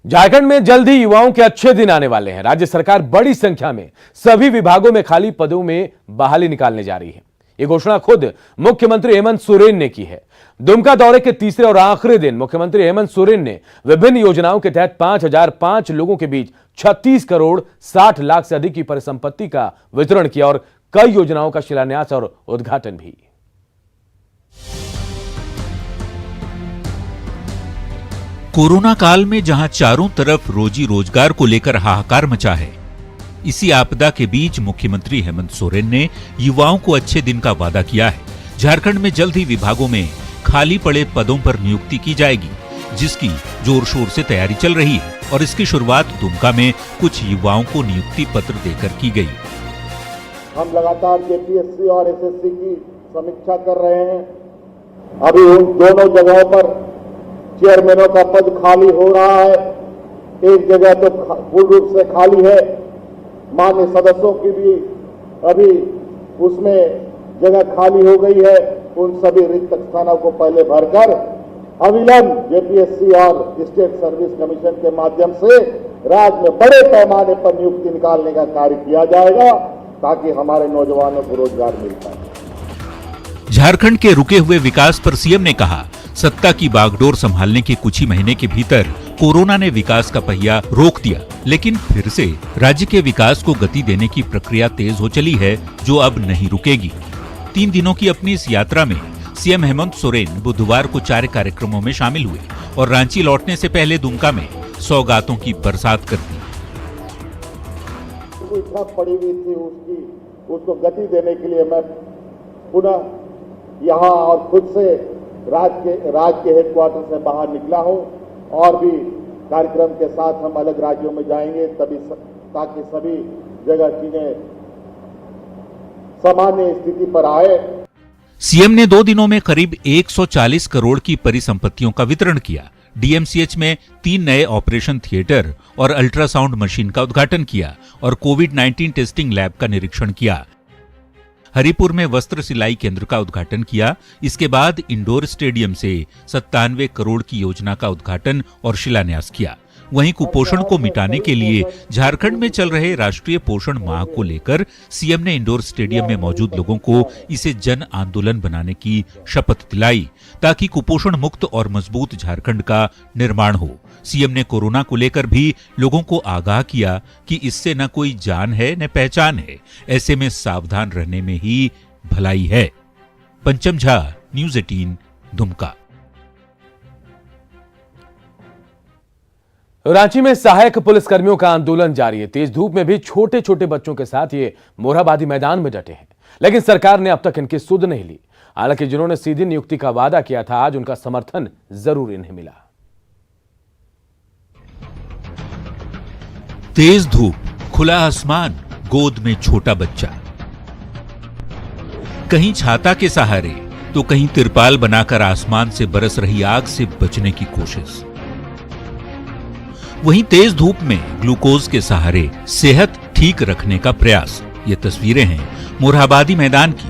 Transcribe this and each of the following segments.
झारखंड में जल्द ही युवाओं के अच्छे दिन आने वाले हैं। राज्य सरकार बड़ी संख्या में सभी विभागों में खाली पदों में बहाली निकालने जा रही है। ये घोषणा खुद मुख्यमंत्री हेमंत सोरेन ने की है। दुमका दौरे के तीसरे और आखिरी दिन मुख्यमंत्री हेमंत सोरेन ने विभिन्न योजनाओं के तहत 5005 लोगों के बीच 36 करोड़ 60 लाख से अधिक की परिसंपत्ति का वितरण किया और कई योजनाओं का शिलान्यास और उद्घाटन भी। कोरोना काल में जहां चारों तरफ रोजी रोजगार को लेकर हाहाकार मचा है, इसी आपदा के बीच मुख्यमंत्री हेमंत सोरेन ने युवाओं को अच्छे दिन का वादा किया है। झारखंड में जल्द ही विभागों में खाली पड़े पदों पर नियुक्ति की जाएगी, जिसकी जोर शोर से तैयारी चल रही है और इसकी शुरुआत दुमका में कुछ युवाओं को नियुक्ति पत्र देकर की गई। हम लगातार जेपीएससी और एसएससी की समीक्षा कर रहे हैं। अभी उन दोनों जगहों पर चेयरमैनों का पद खाली हो रहा है। एक जगह तो पूर्ण रूप से खाली है। मान्य सदस्यों की भी अभी उसमें जगह खाली हो गई है। उन सभी रिक्त स्थानों को पहले भरकर अविलंब जेपीएससी और स्टेट सर्विस कमीशन के माध्यम से राज्य में बड़े पैमाने पर नियुक्ति निकालने का कार्य किया जाएगा, ताकि हमारे नौजवानों को रोजगार मिल पाए। झारखंड के रुके हुए विकास पर सीएम ने कहा, सत्ता की बागडोर संभालने के कुछ ही महीने के भीतर कोरोना ने विकास का पहिया रोक दिया, लेकिन फिर से राज्य के विकास को गति देने की प्रक्रिया तेज हो चली है, जो अब नहीं रुकेगी। 3 दिनों की अपनी इस यात्रा में सीएम हेमंत सोरेन बुधवार को 4 कार्यक्रमों में शामिल हुए और रांची लौटने से पहले दुमका में सौगातों की बरसात कर दी। पड़ी हुई थी उसको गति देने के लिए मैं पुनः यहाँ और खुद से राज्य के हेडक्वार्टर से बाहर निकला हूं और भी कार्यक्रम के साथ हम अलग राज्यों में जाएंगे, ताकि सभी जगह चीजें सामान्य स्थिति पर आए। सीएम ने 2 दिनों में करीब 140 करोड़ की परिसंपत्तियों का वितरण किया। डीएमसीएच में 3 नए ऑपरेशन थिएटर और अल्ट्रासाउंड मशीन का उद्घाटन किया और कोविड-19 टेस्टिंग लैब का निरीक्षण किया। हरिपुर में वस्त्र सिलाई केंद्र का उद्घाटन किया। इसके बाद इंडोर स्टेडियम से 97 करोड़ की योजना का उद्घाटन और शिलान्यास किया। वहीं कुपोषण को मिटाने के लिए झारखंड में चल रहे राष्ट्रीय पोषण माह को लेकर सीएम ने इंडोर स्टेडियम में मौजूद लोगों को इसे जन आंदोलन बनाने की शपथ दिलाई, ताकि कुपोषण मुक्त और मजबूत झारखंड का निर्माण हो। सीएम ने कोरोना को लेकर भी लोगों को आगाह किया कि इससे न कोई जान है न पहचान है, ऐसे में सावधान रहने में ही भलाई है। पंचम झा, न्यूज़ 18, दुमका। रांची में सहायक पुलिसकर्मियों का आंदोलन जारी है। तेज धूप में भी छोटे छोटे बच्चों के साथ ये मोरहाबादी मैदान में डटे हैं, लेकिन सरकार ने अब तक इनकी सुध नहीं ली। हालांकि जिन्होंने सीधी नियुक्ति का वादा किया था, आज उनका समर्थन जरूर इन्हें मिला। तेज धूप, खुला आसमान, गोद में छोटा बच्चा, कहीं छाता के सहारे तो कहीं तिरपाल बनाकर आसमान से बरस रही आग से बचने की कोशिश। वहीं तेज धूप में ग्लूकोज के सहारे सेहत ठीक रखने का प्रयास। ये तस्वीरें हैं मोरहाबादी मैदान की।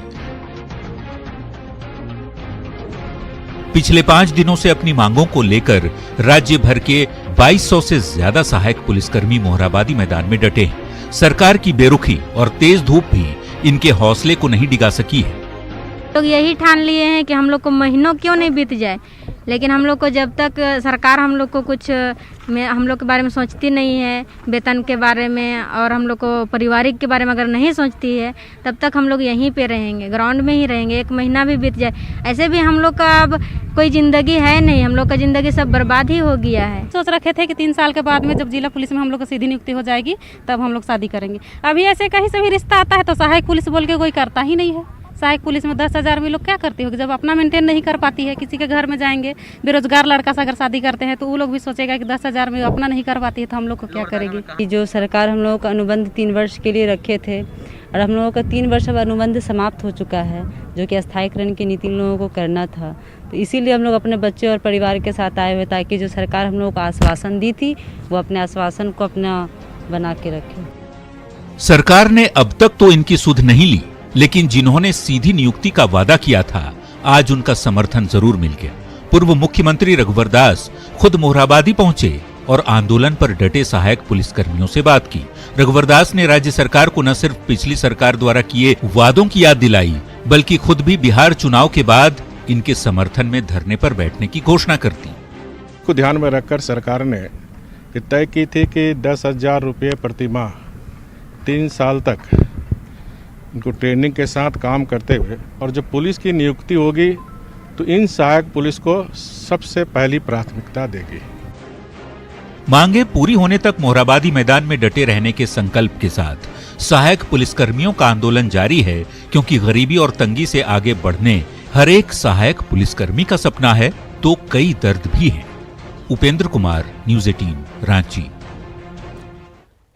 पिछले 5 दिनों से अपनी मांगों को लेकर राज्य भर के 2200 से ज्यादा सहायक पुलिसकर्मी मोरहाबादी मैदान में डटे हैं। सरकार की बेरुखी और तेज धूप भी इनके हौसले को नहीं डिगा सकी है। लोग यही ठान लिए हैं कि हम लोग को महीनों क्यों नहीं बीत जाए, लेकिन हम लोग को जब तक सरकार हम लोग को कुछ हम लोग के बारे में सोचती नहीं है, वेतन के बारे में और हम लोग को पारिवारिक के बारे में अगर नहीं सोचती है, तब तक हम लोग यहीं पे रहेंगे, ग्राउंड में ही रहेंगे। 1 महीना भी बीत जाए, ऐसे भी हम लोग का अब कोई ज़िंदगी है नहीं, हम लोग का ज़िंदगी सब बर्बाद ही हो गया है। सोच रखे थे कि 3 साल के बाद में जब जिला पुलिस में हम लोग को सीधी नियुक्ति हो जाएगी, तब हम लोग शादी करेंगे। अभी ऐसे कहीं से भी रिश्ता आता है तो सहायक पुलिस बोल के कोई करता ही नहीं है। सहायक पुलिस में 10,000 में लोग क्या करते होंगे, जब अपना मेंटेन नहीं कर पाती है। किसी के घर में जाएंगे, बेरोजगार लड़का से अगर शादी करते हैं तो वो लोग भी सोचेगा कि 10,000 में अपना नहीं कर पाती है तो हम लोग को क्या करेगी। जो सरकार हम लोगों का अनुबंध 3 वर्ष के लिए रखे थे और हम लोगों का 3 वर्ष अब अनुबंध समाप्त हो चुका है, जो कि अस्थायीकरण की नीति लोगों को करना था। तो इसीलिए हम लोग अपने बच्चे और परिवार के साथ आए हुए, ताकि जो सरकार हम लोगों को आश्वासन दी थी वो अपने आश्वासन को अपना बना के रखे। सरकार ने अब तक तो इनकी सुध नहीं ली, लेकिन जिन्होंने सीधी नियुक्ति का वादा किया था, आज उनका समर्थन जरूर मिल गया। पूर्व मुख्यमंत्री रघुवर दास खुद मोरहाबादी पहुंचे और आंदोलन पर डटे सहायक पुलिसकर्मियों से बात की। रघुवर दास ने राज्य सरकार को न सिर्फ पिछली सरकार द्वारा किए वादों की याद दिलाई, बल्कि खुद भी बिहार चुनाव के बाद इनके समर्थन में धरने पर बैठने की घोषणा कर दी। को ध्यान में रखकर सरकार ने तय की थी कि 10,000 रुपये प्रति माह 3 साल तक इनको ट्रेनिंग के साथ काम करते हुए, और जब पुलिस की नियुक्ति होगी तो इन सहायक पुलिस को सबसे पहली प्राथमिकता देगी। मांगे पूरी होने तक मोरहाबादी मैदान में डटे रहने के संकल्प के साथ सहायक पुलिसकर्मियों का आंदोलन जारी है, क्योंकि गरीबी और तंगी से आगे बढ़ने हर एक सहायक पुलिसकर्मी का सपना है, तो कई दर्द भी हैं। उपेंद्र कुमार, न्यूज़ 18, रांची।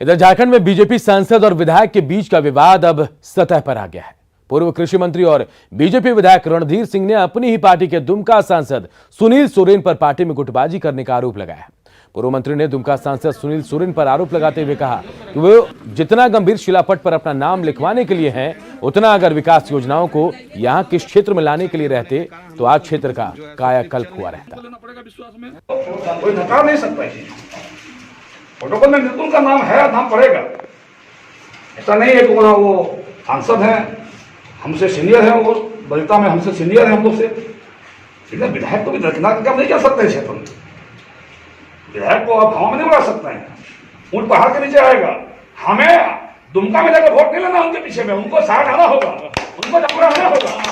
इधर झारखंड में बीजेपी सांसद और विधायक के बीच का विवाद अब सतह पर आ गया है। पूर्व कृषि मंत्री और बीजेपी विधायक रणधीर सिंह ने अपनी ही पार्टी के दुमका सांसद सुनील सोरेन पर पार्टी में गुटबाजी करने का आरोप लगाया है। पूर्व मंत्री ने दुमका सांसद सुनील सोरेन पर आरोप लगाते हुए कहा कि वो जितना गंभीर शिलापट पर अपना नाम लिखवाने के लिए हैं, उतना अगर विकास योजनाओं को यहाँ किस क्षेत्र में लाने के लिए रहते तो आज क्षेत्र का कायाकल्प हुआ रहता। कोई नकार नहीं सकता है। प्रोटोकॉल में बिल्कुल का नाम है, नाम पड़ेगा। ऐसा नहीं है कि वो सांसद हैं, हमसे सीनियर हैं, वो वरिष्ठता में हमसे सीनियर हैं हम लोग से। सीनियर विधायक को भी दरकिनार करके हम नहीं कर सकते इस क्षेत्र में। विधायक को आप हवा में नहीं उड़ा सकते हैं, ऊंट पहाड़ के नीचे आएगा। हमें दुमका में जाकर वोट नहीं लेना उनके पीछे में, उनको साथ आना होगा, उनको जमना आना होगा।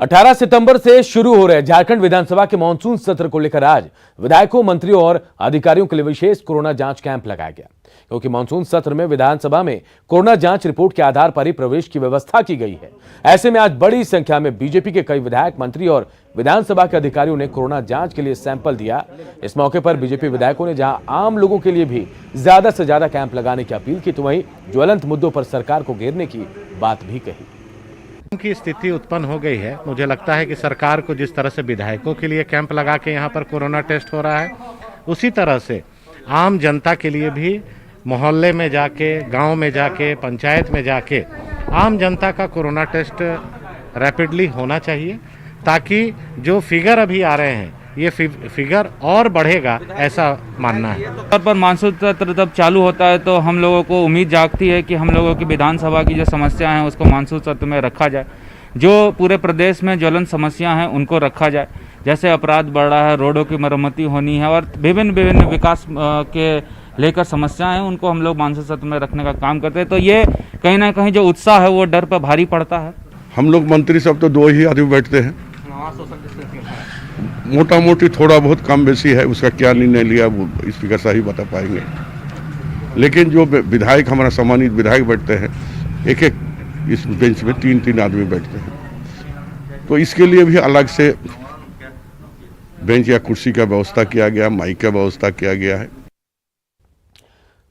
18 सितंबर से शुरू हो रहे झारखंड विधानसभा के मानसून सत्र को लेकर आज विधायकों, मंत्रियों और अधिकारियों के लिए विशेष कोरोना जांच कैंप लगाया गया, क्योंकि मानसून सत्र में विधानसभा में कोरोना जांच रिपोर्ट के आधार पर ही प्रवेश की व्यवस्था की गई है। ऐसे में आज बड़ी संख्या में बीजेपी के कई विधायक, मंत्री और विधानसभा के अधिकारियों ने कोरोना जांच के लिए सैंपल दिया। इस मौके पर बीजेपी विधायकों ने जहां आम लोगों के लिए भी ज्यादा से ज्यादा कैंप लगाने की अपील की, तो वहीं ज्वलंत मुद्दों पर सरकार को घेरने की बात भी कही। की स्थिति उत्पन्न हो गई है। मुझे लगता है कि सरकार को जिस तरह से विधायकों के लिए कैंप लगा के यहाँ पर कोरोना टेस्ट हो रहा है, उसी तरह से आम जनता के लिए भी मोहल्ले में जाके, गांव में जाके, पंचायत में जाके आम जनता का कोरोना टेस्ट रैपिडली होना चाहिए, ताकि जो फिगर अभी आ रहे हैं ये फिगर और बढ़ेगा, ऐसा मानना है। तौर पर मानसून सत्र जब चालू होता है तो हम लोगों को उम्मीद जागती है कि हम लोगों की विधानसभा की जो समस्या हैं उसको मानसून सत्र में रखा जाए। जो पूरे प्रदेश में ज्वलंत समस्या हैं उनको रखा जाए, जैसे अपराध बढ़ रहा है, रोडों की मरम्मती होनी है और विभिन्न विकास के लेकर समस्याएं हैं, उनको हम लोग मानसून सत्र में रखने का काम करते हैं। तो ये कहीं ना कहीं जो उत्साह है वो डर पर भारी पड़ता है। हम लोग मंत्री सब तो 2 ही आदमी बैठते हैं, मोटा मोटी थोड़ा बहुत कम बेसी है, उसका क्या निर्णय लिया वो स्पीकर साहब ही बता पाएंगे। लेकिन जो विधायक, हमारा सम्मानित विधायक बैठते हैं, एक एक इस बेंच में 3-3 आदमी बैठते हैं, तो इसके लिए भी अलग से बेंच या कुर्सी का व्यवस्था किया गया, माइक का व्यवस्था किया गया है।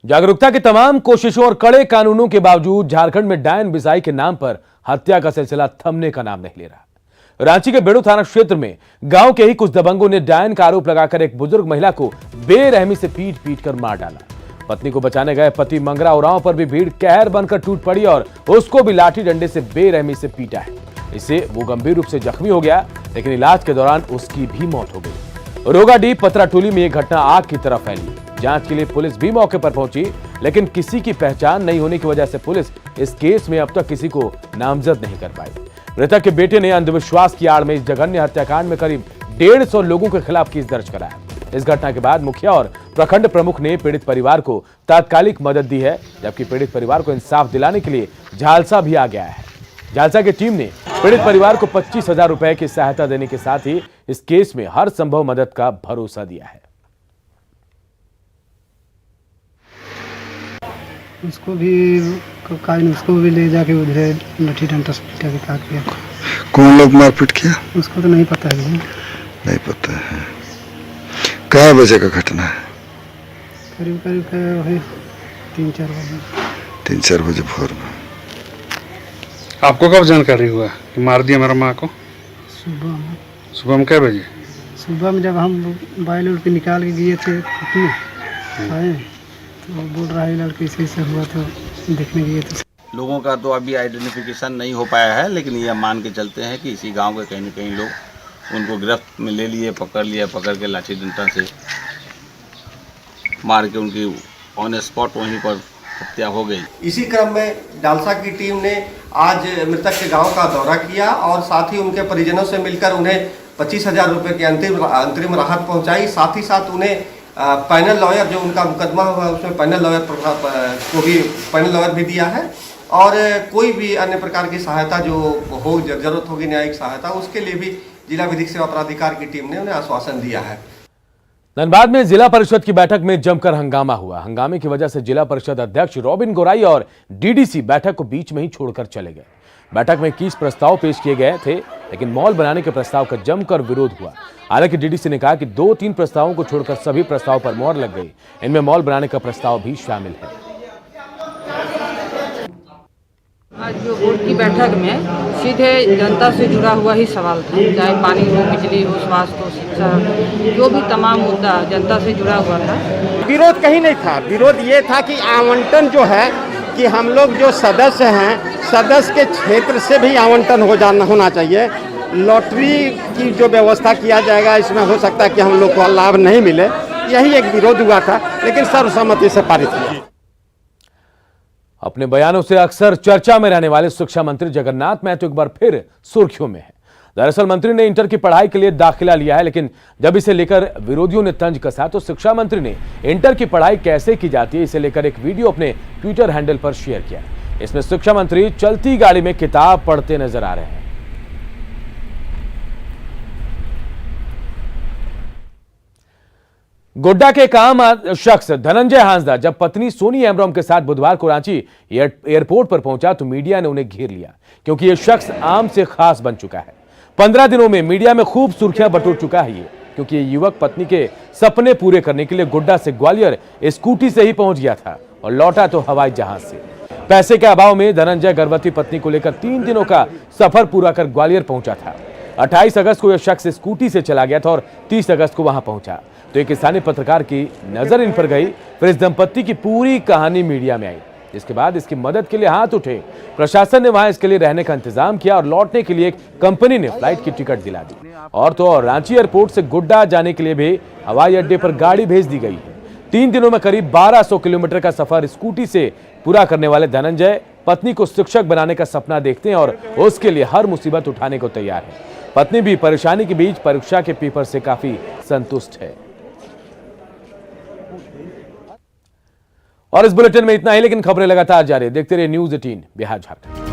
जागरूकता की तमाम कोशिशों और कड़े कानूनों के बावजूद झारखंड में डायन बिसाई के नाम पर हत्या का सिलसिला थमने का नाम नहीं ले रहा। रांची के बेड़ू थाना क्षेत्र में गांव के ही कुछ दबंगों ने डायन का आरोप लगाकर एक बुजुर्ग महिला को बेरहमी से पीट कर मार डाला। पत्नी को बचाने गए पति मंगरा उरांव पर भी भीड़ कहर बनकर टूट पड़ी और उसको भी लाठी डंडे से बेरहमी से पीटा है। इससे वो गंभीर रूप से जख्मी हो गया, लेकिन इलाज के दौरान उसकी भी मौत हो गई। रोगाडीह पतराटोली में यह घटना आग की तरह फैली। जांच के लिए पुलिस भी मौके पर पहुंची, लेकिन किसी की पहचान नहीं होने की वजह से पुलिस इस केस में अब तक किसी को नामजद नहीं कर पाई। मृतक के बेटे ने अंधविश्वास की आड़ में इस जघन्य हत्याकांड में करीब 150 लोगों के खिलाफ केस दर्ज कराया। इस घटना के बाद मुखिया और प्रखंड प्रमुख ने पीड़ित परिवार को तात्कालिक मदद दी है, जबकि पीड़ित परिवार को इंसाफ दिलाने के लिए झालसा भी आ गया है। झालसा की टीम ने पीड़ित परिवार को 25,000 रुपए की सहायता देने के साथ ही इस केस में हर संभव मदद का भरोसा दिया है। उसको भी ले जाके उधर लठी डंडा से पीटा के काट दिया। कौन लोग मारपीट किया? उसको तो नहीं पता है। नहीं पता है। क्या बजे का घटना है? करीब 3-4 बजे। 3-4 बजे भोर में। आपको कब जानकारी हुआ कि मार दिया मेरा माँ को? सुबह में क्या बजे? सुबह में जब हम बाइल पे निकाल के गए थे आए तो बोल रहा है लड़के से हुआ तो देखने गए थे। लोगों का तो अभी आइडेंटिफिकेशन नहीं हो पाया है, लेकिन ये मान के चलते हैं कि इसी गांव के कहीं न कहीं लोग उनको गिरफ्त में ले लिए, पकड़ के लाठी डंडा से मार के उनकी ऑन स्पॉट वहीं पर हत्या हो गई। इसी क्रम में डालसा की टीम ने आज मृतक के गांव का दौरा किया और साथ ही उनके परिजनों से मिलकर उन्हें 25,000 रुपये की अंतरिम राहत पहुंचाई। साथ ही साथ उन्हें पैनल लॉयर, जो उनका मुकदमा हुआ उसमें पैनल लॉयर को भी पैनल लॉयर भी दिया है और कोई भी अन्य प्रकार की सहायता जो हो, जरूरत होगी न्यायिक सहायता, उसके लिए भी जिला विधिक सेवा प्राधिकार की टीम ने उन्हें आश्वासन दिया है। धनबाद में जिला परिषद की बैठक में जमकर हंगामा हुआ। हंगामे की वजह से जिला परिषद अध्यक्ष रॉबिन गोराई और डीडीसी बैठक को बीच में ही छोड़कर चले गए। बैठक में 21 प्रस्ताव पेश किए गए थे, लेकिन मॉल बनाने के प्रस्ताव का जमकर विरोध हुआ। हालांकि डीडीसी ने कहा कि 2-3 प्रस्तावों को छोड़कर सभी प्रस्ताव पर मोहर लग गई। इनमें मॉल बनाने का प्रस्ताव भी शामिल है। आज जो बोर्ड की बैठक में सीधे जनता से जुड़ा हुआ ही सवाल था, चाहे पानी हो, बिजली हो, स्वास्थ्य हो, शिक्षा, जो भी तमाम मुद्दा जनता से जुड़ा हुआ था। विरोध कहीं नहीं था। विरोध ये था कि आवंटन जो है कि हम लोग जो सदस्य हैं, सदस्य के क्षेत्र से भी आवंटन होना चाहिए। लॉटरी की जो व्यवस्था किया जाएगा, इसमें हो सकता है कि हम लोग को लाभ नहीं मिले, यही एक विरोध हुआ था, लेकिन सर्वसम्मति से पारित हुआ। अपने बयानों से अक्सर चर्चा में रहने वाले शिक्षा मंत्री जगन्नाथ महतो एक बार फिर सुर्खियों में है। दरअसल मंत्री ने इंटर की पढ़ाई के लिए दाखिला लिया है, लेकिन जब इसे लेकर विरोधियों ने तंज कसा तो शिक्षा मंत्री ने इंटर की पढ़ाई कैसे की जाती है इसे लेकर एक वीडियो अपने ट्विटर हैंडल पर शेयर किया। इसमें शिक्षा मंत्री चलती गाड़ी में किताब पढ़ते नजर आ रहे हैं। गोड्डा के एक आम शख्स धनंजय हांसदा जब पत्नी सोनी एमरॉम के साथ बुधवार को रांची एयरपोर्ट पर पहुंचा तो मीडिया ने उन्हें घेर लिया, क्योंकि यह शख्स आम से खास बन चुका है। 15 दिनों में मीडिया में खूब सुर्खियां बटोर चुका है ये, क्योंकि ये युवक पत्नी के सपने पूरे करने के लिए गोड्डा से ग्वालियर स्कूटी से ही पहुंच गया था और लौटा तो हवाई जहाज से। पैसे के अभाव में धनंजय गर्भवती पत्नी को लेकर 3 दिनों का सफर पूरा कर ग्वालियर पहुंचा था। 28 अगस्त को यह शख्स स्कूटी से चला गया था और 30 अगस्त को वहां पहुंचा तो एक स्थानीय पत्रकार की नजर इन पर गई। फिर इस दंपत्ति की पूरी कहानी मीडिया में आई, जिसके बाद इसकी मदद के लिए हाथ उठे। प्रशासन ने वहां इसके लिए रहने का इंतजाम किया और लौटने के लिए एक कंपनी ने फ्लाइट की टिकट दिला दी। और तो और रांची एयरपोर्ट से गोड्डा जाने के लिए भी हवाई अड्डे पर गाड़ी भेज दी गई है। 3 दिनों में करीब 1200 किलोमीटर का सफर स्कूटी से पूरा करने वाले धनंजय पत्नी को शिक्षक बनाने का सपना देखते हैं और उसके लिए हर मुसीबत उठाने को तैयार है। पत्नी भी परेशानी के बीच परीक्षा के पेपर से काफी संतुष्ट है। और इस बुलेटिन में इतना ही, लेकिन खबरें लगातार जारी है। देखते रहिए न्यूज़ 18 बिहार झारखंड।